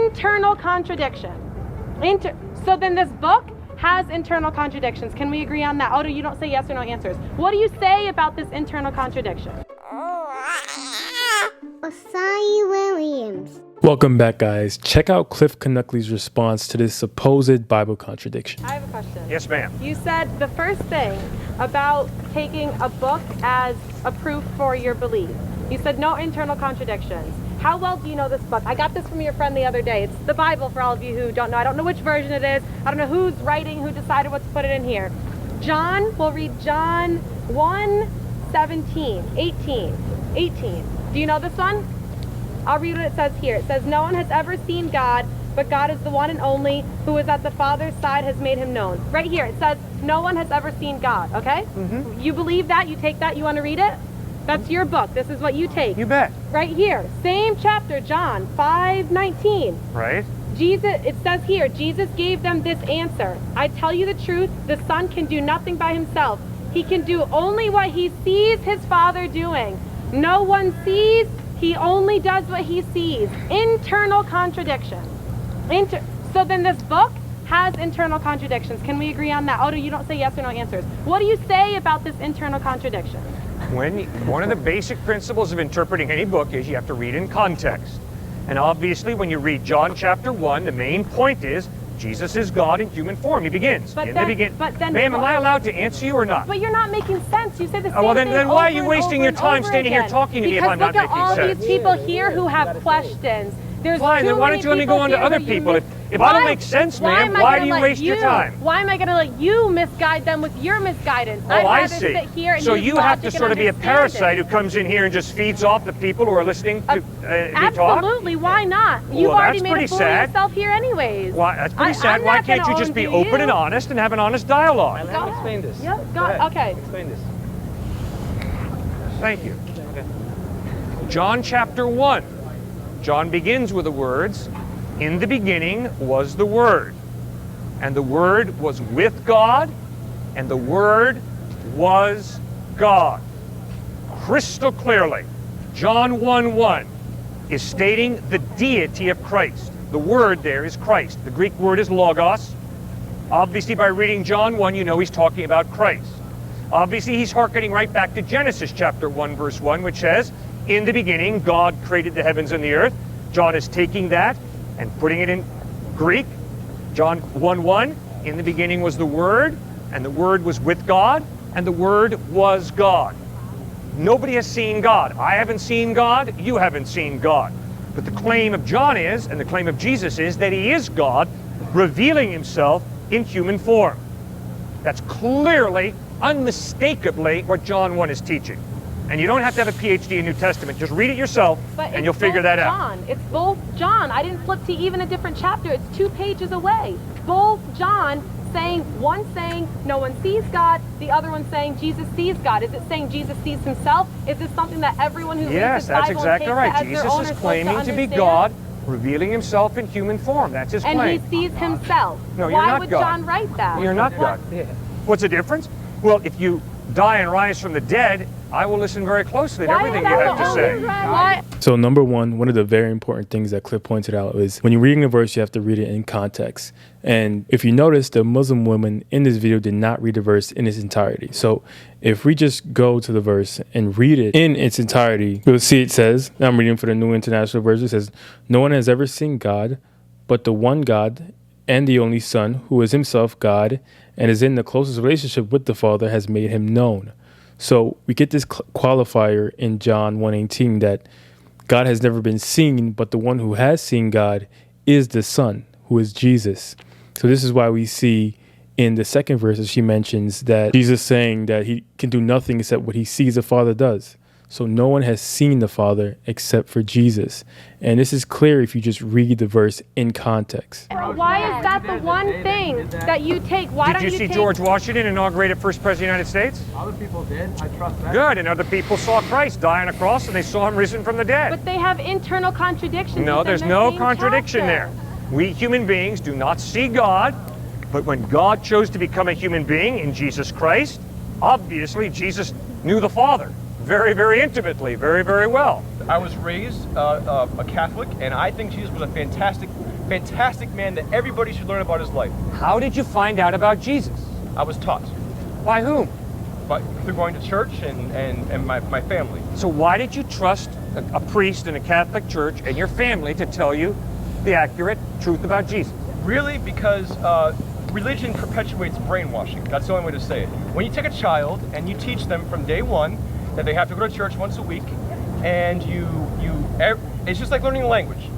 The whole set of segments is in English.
internal contradiction. So then this book has internal contradictions. Can we agree on that? Odo, you don't say yes or no answers. What do you say about this internal contradiction? Osai Williams. Welcome back, guys. Check out Cliffe Knechtle's response to this supposed Bible contradiction. I have a question. Yes, ma'am. You said the first thing about taking a book as a proof for your belief. You said no internal contradictions. How well do you know this book? I got this from your friend the other day. It's the Bible for all of you who don't know. I don't know which version it is. I don't know who's writing, who decided what to put it in here. John, we'll read John 1:17, 18. Do you know this one? I'll read what it says here. It says, no one has ever seen God, but God is the one and only who is at the Father's side has made him known. Right here, it says, no one has ever seen God, okay? Mm-hmm. You believe that? You take that? You want to read it? That's your book. This is what you take. You bet. Right here, same chapter, John 5:19. Right. It says here, Jesus gave them this answer. I tell you the truth, the Son can do nothing by himself. He can do only what he sees his Father doing. No one sees, he only does what he sees. Internal contradiction. So then this book has internal contradictions. Can we agree on that? Odo, you don't say yes or no answers. What do you say about this internal contradiction? One of the basic principles of interpreting any book is you have to read in context. And obviously when you read John chapter 1, the main point is Jesus is God in human form. He begins. Ma'am, am I allowed to answer you or not? But you're not making sense. You say the same well, thing then why are you over wasting your and time over standing here again? talking to me if I'm not making sense? Because look at all these people here who have questions. There's Fine, then why don't you let me go on to other people? If I don't make sense, ma'am, why do you waste your time? Why am I going to let you misguide them with your misguidance? Oh, I see. So you have to sort of be a parasite who comes in here and just feeds off the people who are listening to me talk? Absolutely, why not? You've already made a fool of sad. yourself here anyways. Why, that's pretty sad. Why can't you just be open and honest and have an honest dialogue? Let me explain this. Yep, okay. Explain this. Thank you. Okay. John chapter 1. John begins with the words, in the beginning was the Word, and the Word was with God, and the Word was God. Crystal clearly, John 1:1 is stating the deity of Christ. The word there is Christ. The Greek word is logos. Obviously, by reading John 1, you know he's talking about Christ. Obviously, he's hearkening right back to Genesis chapter 1, verse 1, which says, in the beginning, God created the heavens and the earth. John is taking that and putting it in Greek. John 1:1, in the beginning was the Word, and the Word was with God, and the Word was God. Nobody has seen God. I haven't seen God. You haven't seen God. But the claim of John is, and the claim of Jesus is, that he is God, revealing himself in human form. That's clearly, unmistakably what John 1 is teaching. And you don't have to have a PhD in New Testament. Just read it yourself, and you'll figure that out. It's both John. I didn't flip to even a different chapter. It's 2 pages away. Both John saying, one saying no one sees God, the other one saying Jesus sees God. Is it saying Jesus sees himself? Is this something that everyone who reads the Bible that's exactly right. Jesus is claiming to be God, revealing himself in human form. That's his claim. And he sees himself. No, you're not God. Why would John write that? You're not God. What's the difference? Well, if you die and rise from the dead, I will listen very closely to everything you have to say. So number one of the very important things that Cliff pointed out is when you're reading a verse, you have to read it in context. And if you notice, the Muslim woman in this video did not read the verse in its entirety. So if we just go to the verse and read it in its entirety, you'll see it says, I'm reading for the New International Version, it says, no one has ever seen God, but the one God and the only Son, who is himself God and is in the closest relationship with the Father, has made him known. So we get this qualifier in John 1:18 that God has never been seen, but the one who has seen God is the Son, who is Jesus. So this is why we see in the second verse, she mentions that Jesus saying that he can do nothing except what he sees the Father does. So no one has seen the Father except for Jesus. And this is clear if you just read the verse in context. Why is that the one thing that you take? Why don't you Did you see George Washington inaugurated first president of the United States? Other people did. I trust that. Good. And other people saw Christ die on a cross and they saw him risen from the dead. But they have internal contradictions. No, there's no contradiction there. We human beings do not see God, but when God chose to become a human being in Jesus Christ, obviously Jesus knew the Father very, very intimately, very, very well. I was raised a Catholic, and I think Jesus was a fantastic fantastic man that everybody should learn about his life. How did you find out about Jesus? I was taught By whom? through going to church and my family. So why did you trust a priest in a Catholic church and your family to tell you the accurate truth about Jesus? Really, because religion perpetuates brainwashing. That's the only way to say it. When you take a child and you teach them from day one that they have to go to church once a week, and it's just like learning a language.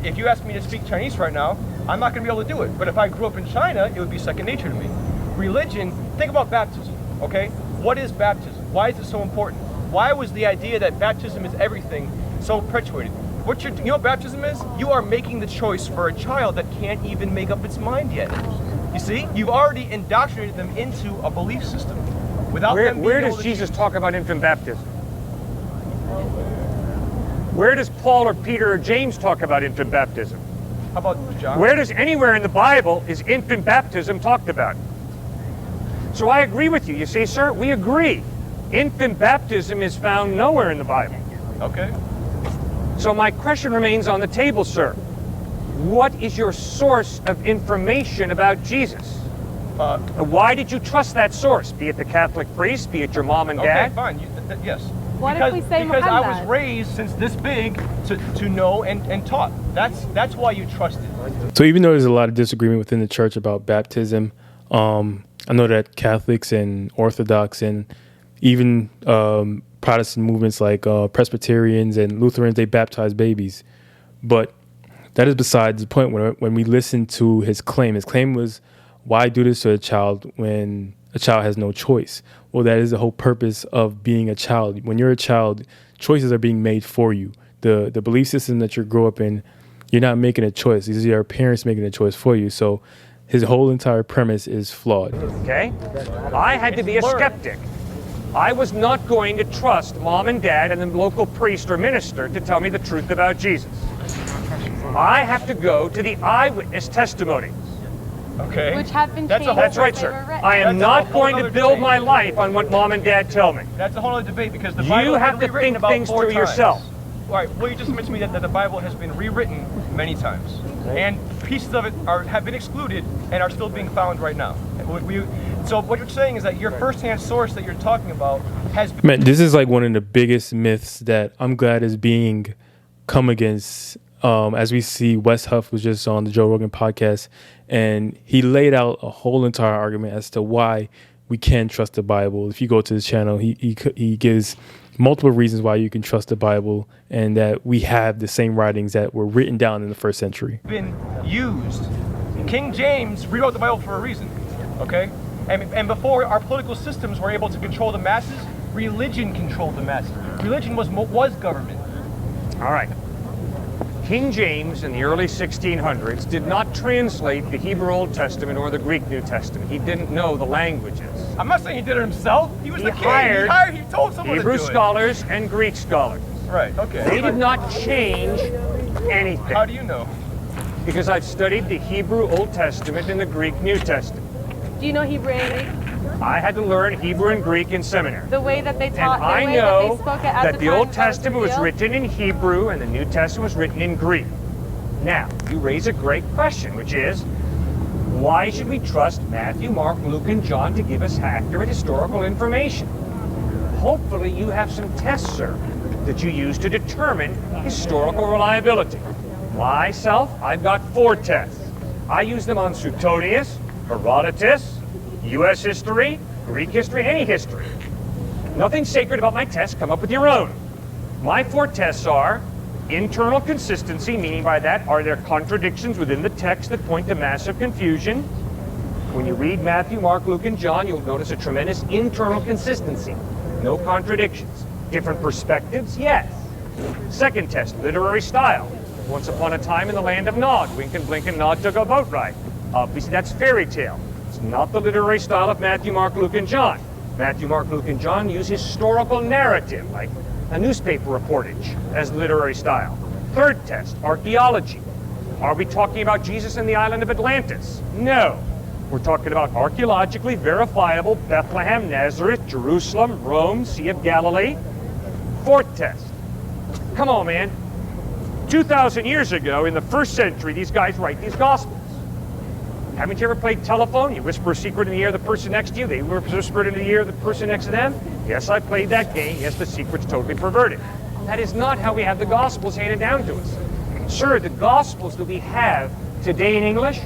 If you ask me to speak Chinese right now, I'm not going to be able to do it. But if I grew up in China, it would be second nature to me. Religion, think about baptism, okay? What is baptism? Why is it so important? Why was the idea that baptism is everything so perpetuated? You know what baptism is? You are making the choice for a child that can't even make up its mind yet. You see? You've already indoctrinated them into a belief system. Where does Jesus talk about infant baptism? Where does Paul or Peter or James talk about infant baptism? How about John? Where does anywhere in the Bible is infant baptism talked about? So I agree with you. You see, sir, we agree. Infant baptism is found nowhere in the Bible. Okay. So my question remains on the table, sir. What is your source of information about Jesus? Why did you trust that source? Be it the Catholic priest, be it your mom and dad? Okay, fine. Yes. What if we say because I was Muhammad? raised since this big to know and taught. That's why you trusted. So even though there's a lot of disagreement within the church about baptism, I know that Catholics and Orthodox and even Protestant movements like Presbyterians and Lutherans, they baptize babies. But that is besides the point. When we listen to his claim was, why do this to a child when a child has no choice? Well, that is the whole purpose of being a child. When you're a child, choices are being made for you. The belief system that you grow up in, you're not making a choice. These are your parents making a choice for you. So his whole entire premise is flawed. Okay? I had to be a skeptic. I was not going to trust mom and dad and the local priest or minister to tell me the truth about Jesus. I have to go to the eyewitness testimonies. Okay. Which have been That's changed. That's right, since they sir. were written. I am not going to build my life on what mom and dad tell me. That's a whole other debate because the Bible You has have been to rewritten think about things 4 through times. yourself. All right. Well, you just mentioned to me that the Bible has been rewritten many times, and pieces of it have been excluded and are still being found right now. So what you're saying is that your firsthand source that you're talking about has been... Man, this is like one of the biggest myths that I'm glad is being come against. As we see, Wes Huff was just on the Joe Rogan podcast, and he laid out a whole entire argument as to why we can trust the Bible. If you go to his channel, he gives multiple reasons why you can trust the Bible and that we have the same writings that were written down in the first century. Been used. King James rewrote the Bible for a reason, okay? And before our political systems were able to control the masses, religion controlled the masses. Religion was government. All right. King James in the early 1600s did not translate the Hebrew Old Testament or the Greek New Testament. He didn't know the languages. I'm not saying he did it himself. He was the king. He told someone Hebrew to do scholars and Greek scholars. it. Right, okay. They did not change anything. How do you know? Because I've studied the Hebrew Old Testament and the Greek New Testament. Do you know Hebrew and Greek? I had to learn Hebrew and Greek in seminary. The way that they And taught, the I way know that they spoke it at that the the time Old it Testament was revealed. written in Hebrew and the New Testament was written in Greek. Now, you raise a great question, which is, why should we trust Matthew, Mark, Luke, and John to give us accurate historical information? Hopefully you have some tests, sir, that you use to determine historical reliability. Myself, I've got 4 tests. I use them on Suetonius, Herodotus, U.S. history, Greek history, any history. Nothing sacred about my tests. Come up with your own. My 4 tests are internal consistency, meaning by that, are there contradictions within the text that point to massive confusion? When you read Matthew, Mark, Luke, and John, you'll notice a tremendous internal consistency. No contradictions. Different perspectives? Yes. Second test, literary style. Once upon a time in the land of Nod, Wink and Blink and Nod took a boat ride. Obviously, that's fairy tale. It's not the literary style of Matthew, Mark, Luke, and John. Matthew, Mark, Luke, and John use historical narrative, like a newspaper reportage, as literary style. Third test, archaeology. Are we talking about Jesus and the island of Atlantis? No. We're talking about archaeologically verifiable Bethlehem, Nazareth, Jerusalem, Rome, Sea of Galilee. Fourth test. Come on, man. 2,000 years ago, in the first century, these guys write these Gospels. Haven't you ever played telephone? You whisper a secret in the ear of the person next to you. They whisper it in the ear of the person next to them. Yes, I played that game. Yes, the secret's totally perverted. That is not how we have the Gospels handed down to us. Sir, the Gospels that we have today in English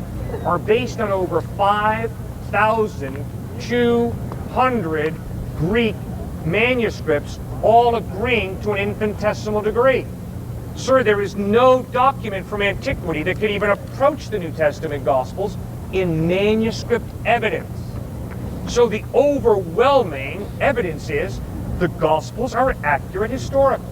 are based on over 5,200 Greek manuscripts, all agreeing to an infinitesimal degree. Sir, there is no document from antiquity that could even approach the New Testament Gospels in manuscript evidence. So the overwhelming evidence is the Gospels are accurate historically.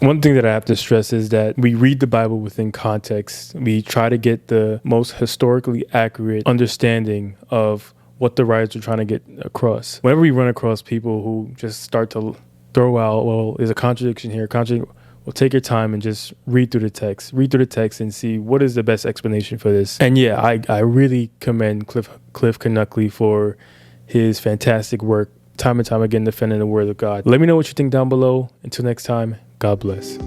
One thing that I have to stress is that we read the Bible within context. We try to get the most historically accurate understanding of what the writers are trying to get across. Whenever we run across people who just start to throw out, well, there's a contradiction here, well, take your time and just read through the text and see what is the best explanation for this. And yeah, I really commend Cliffe Knechtle for his fantastic work, time and time again defending the word of God. Let me know what you think down below. Until next time, God bless.